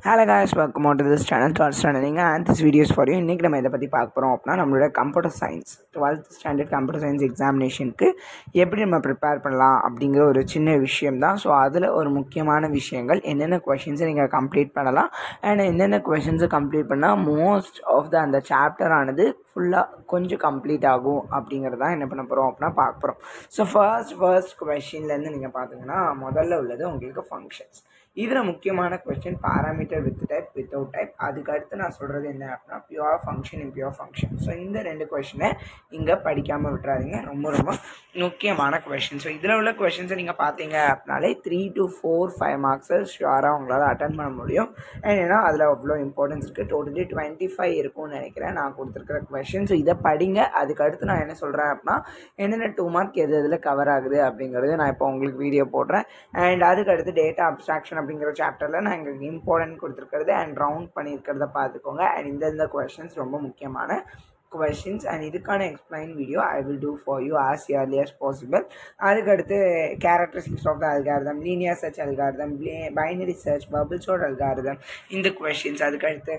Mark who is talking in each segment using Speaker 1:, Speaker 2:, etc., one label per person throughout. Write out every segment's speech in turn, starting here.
Speaker 1: Hello guys, welcome to this channel, 12th standard and this video is for you. இன்றைக்கி நம்ம இதை பற்றி பார்க்க போகிறோம் அப்படின்னா நம்மளோட computer science 12th standard computer science எக்ஸாமினேஷனுக்கு எப்படி நம்ம ப்ரிப்பேர் பண்ணலாம் அப்படிங்கிற ஒரு சின்ன விஷயம் தான். ஸோ அதில் ஒரு முக்கியமான விஷயங்கள் என்னென்ன கொஷின்ஸை நீங்கள் கம்ப்ளீட் பண்ணலாம் அண்ட் என்னென்ன கொஷின்ஸை கம்ப்ளீட் பண்ணால் மோஸ்ட் ஆஃப் அந்த சாப்டர் ஆனது ஃபுல்லாக கொஞ்சம் கம்ப்ளீட் ஆகும் அப்படிங்கிறதான் என்ன பண்ண போகிறோம் அப்படின்னா பார்க்க போகிறோம். ஸோ ஃபர்ஸ்ட் கொஷின்லேருந்து நீங்கள் பார்த்தீங்கன்னா முதல்ல உள்ளது உங்களுக்கு ஃபங்க்ஷன்ஸ். இதில் முக்கியமான question parameter with type without type. அதுக்கு அடுத்து நான் சொல்கிறது என்ன அப்படின்னா pure function impure function. So இந்த ரெண்டு கொஸ்டினை இங்கே படிக்காமல் விட்டுறாதீங்க, ரொம்ப ரொம்ப முக்கியமான கொஸ்டின். ஸோ இதில் உள்ள கொஸ்டின்ஸை நீங்கள் பார்த்தீங்க அப்படின்னாலே 3 to 5 மார்க்ஸை ஷுவராக உங்களால் அட்டன் பண்ண முடியும். ஏன்னா அதில் அவ்வளோ இம்பார்ட்டன்ஸ் இருக்குது. டோட்டலி 25 இருக்கும்னு நினைக்கிறேன் நான் கொடுத்துருக்கிற கொஸ்டின். ஸோ இதை படிங்க. அதுக்கு அடுத்து நான் என்ன சொல்கிறேன் அப்படின்னா என்னென்ன 2 மார்க் எது எதில் கவர் ஆகுது அப்படிங்கிறது நான் இப்போ உங்களுக்கு வீடியோ போடுறேன். அண்ட் அதுக்கு அடுத்து டேட்டா அப்ஸ்ட்ராக்ஷன் அப்படிங்கிற சாப்டரில் நான் எங்களுக்கு இம்பார்ட்டன்ட் கொடுத்துருக்கிறது அண்ட் ரவுண்ட் பண்ணியிருக்கிறத பார்த்துக்கோங்க. அண்ட் இந்த கொஸ்டின்ஸ் ரொம்ப முக்கியமான questions and இதுக்கான explain video I will do for you as early as possible. அதுக்கடுத்து characteristics of the algorithm, linear search algorithm, binary search, bubble sort algorithm இந்த questions. அதுக்கடுத்து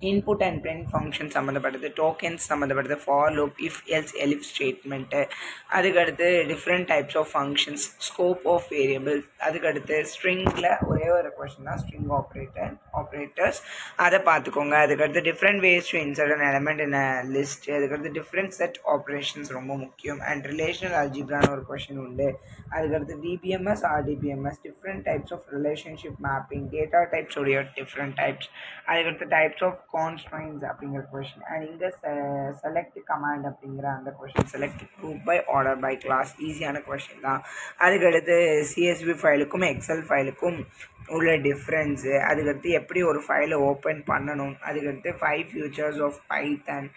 Speaker 1: input and print function சம்மந்தப்பட்டது, tokens சம்மந்தப்பட்டது, for loop, if else elif statement, அதுக்கடுத்து different types of functions, scope of variables, அதுக்கடுத்து ஸ்ட்ரிங்கில் ஒரே ஒரு question தான் ஸ்ட்ரிங் ஆப்ரேட்டர்ஸ் அதை பார்த்துக்கோங்க. அதுக்கடுத்து different ways to insert an element in list, அதுக்கடுத்து டிஃப்ரெண்ட் செட் ஆப்ரேஷன்ஸ் ரொம்ப முக்கியம். அண்ட் ரிலேஷனல் அல்ஜிப்ரான்னு ஒரு கொஸ்டின் உண்டு. அதுக்கடுத்து DBMS RDBMS, different types of relationship mapping, data types உடைய டிஃப்ரெண்ட் டைப்ஸ், அதுக்கடுத்து டைப்ஸ் ஆஃப் கான்ஸ்ட்ரைன்ஸ் அப்படிங்கிற கொஸ்டின். அண்ட் இங்கே செலக்ட் கமாண்ட் அப்படிங்கிற அந்த question, select group by order by class, ஈஸியான கொஸ்டின் தான். அதுக்கடுத்து சிஎஸ்வி ஃபைலுக்கும் எக்ஸல் ஃபைலுக்கும் உள்ள டிஃப்ரென்ஸு, அதுக்கடுத்து எப்படி ஒரு ஃபைலை ஓப்பன் பண்ணணும், அதுக்கடுத்து 5 ஃபியூச்சர்ஸ் ஆஃப் பைத்தன்,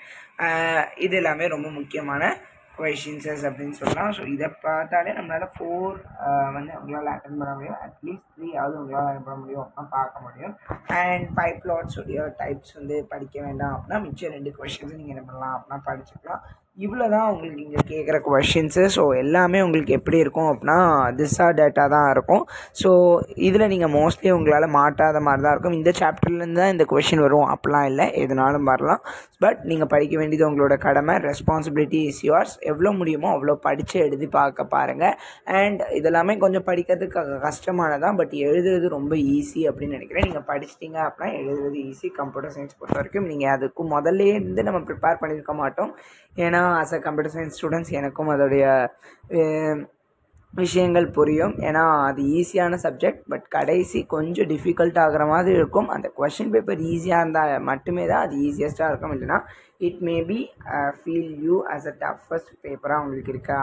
Speaker 1: இது எல்லாமே ரொம்ப முக்கியமான கொஷின்ஸஸ் அப்படின்னு சொல்லலாம். ஸோ இதை பார்த்தாலே நம்மளால் 4 வந்து உங்களால் அட்டன் பண்ண முடியும், அட்லீஸ்ட் 3 உங்களால் அட்டன் பண்ண முடியும் அப்படின்னா பார்க்க முடியும். அண்ட் பைப்லாட்ஸ் உடைய டைப்ஸ் வந்து படிக்க வேண்டாம் அப்படின்னா மிச்சம் 2 கொஷின்ஸும் நீங்கள் என்ன பண்ணலாம் அப்படின்னா படிச்சுக்கலாம். இவ்வளோ தான் உங்களுக்கு இங்கே கேட்குற கொஷின்ஸு. ஸோ எல்லாமே உங்களுக்கு எப்படி இருக்கும் அப்படின்னா திஸ்ஸா டேட்டா தான் இருக்கும். ஸோ இதில் நீங்கள் மோஸ்ட்லி உங்களால் மாட்டாத மாதிரி தான் இருக்கும். இந்த சாப்டர்லேருந்து தான் இந்த கொஷின் வரும் அப்படிலாம் இல்லை, எதுனாலும் வரலாம். பட் நீங்கள் படிக்க வேண்டியது உங்களோட கடமை, ரெஸ்பான்சிபிலிட்டி இஸ் யுவர்ஸ். எவ்வளோ முடியுமோ அவ்வளோ படித்து எழுதி பார்க்க பாருங்கள். அண்ட் இதெல்லாமே கொஞ்சம் படிக்கிறதுக்கு கஷ்டமானதான், பட் எழுதுறது ரொம்ப ஈஸி அப்படின்னு நினைக்கிறேன். நீங்கள் படிச்சிட்டிங்க அப்படின்னா எழுதுறது ஈஸி. கம்ப்யூட்டர் சயின்ஸ் பொறுத்த வரைக்கும் நீங்கள் அதுக்கு முதல்ல இருந்து நம்ம ப்ரிப்பேர் பண்ணியிருக்க மாட்டோம். ஏன்னா as a computer science students எனக்கும் அதோடைய விஷயங்கள் புரியும். ஏன்னா அது ஈஸியான சப்ஜெக்ட், பட் கடைசி கொஞ்சம் டிஃபிகல்ட் ஆகிற மாதிரி இருக்கும். அந்த கொஷின் பேப்பர் ஈஸியாக இருந்தால் மட்டுமே தான் அது ஈஸியஸ்ட்டாக இருக்கும். இல்லைனா it maybe feel you as a toughest பேப்பராக உங்களுக்கு இருக்க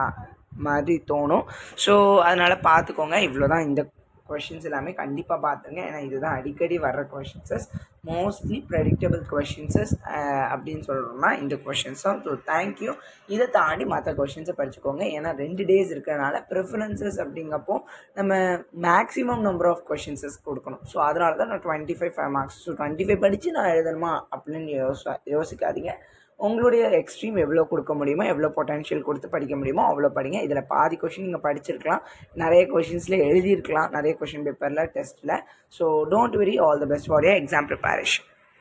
Speaker 1: மாதிரி தோணும். ஸோ அதனால் பார்த்துக்கோங்க. இவ்வளோ தான் இந்த கொஷின்ஸ் எல்லாமே கண்டிப்பாக பார்த்துங்க. ஏன்னா இதுதான் அடிக்கடி வர்ற கொஷின்ஸஸ், மோஸ்ட்லி ப்ரெடிக்டபிள் கொஷின்ஸஸ் அப்படின்னு சொல்கிறோம்னா இந்த கொஷின்ஸ் தான். So thank you. இதை தாண்டி மற்ற கொஷின்ஸை படிச்சுக்கோங்க. ஏன்னா 2 days இருக்கிறதுனால ப்ரிஃபரன்சஸ் அப்படிங்கப்போ நம்ம மேக்ஸிமம் நம்பர் ஆஃப் கொஷின்ஸஸ் கொடுக்கணும். ஸோ அதனால தான் நான் 25 மார்க்ஸ். ஸோ 25 படித்து நான் எழுதணுமா அப்படின்னு யோசிக்காதீங்க. உங்களுடைய எக்ஸ்ட்ரீம் எவ்வளோ கொடுக்க முடியுமோ, எவ்வளோ பொட்டன்ஷியல் கொடுத்து படிக்க முடியுமோ அவ்வளோ படிங்க. இதில் பாதி கொஷின் நீங்கள் படிச்சிருக்கலாம், நிறைய கொஷின்ஸில் எழுதியிருக்கலாம், நிறைய கொஷின் பேப்பரில் டெஸ்ட்டில். So don't worry, all the best for your exam preparation.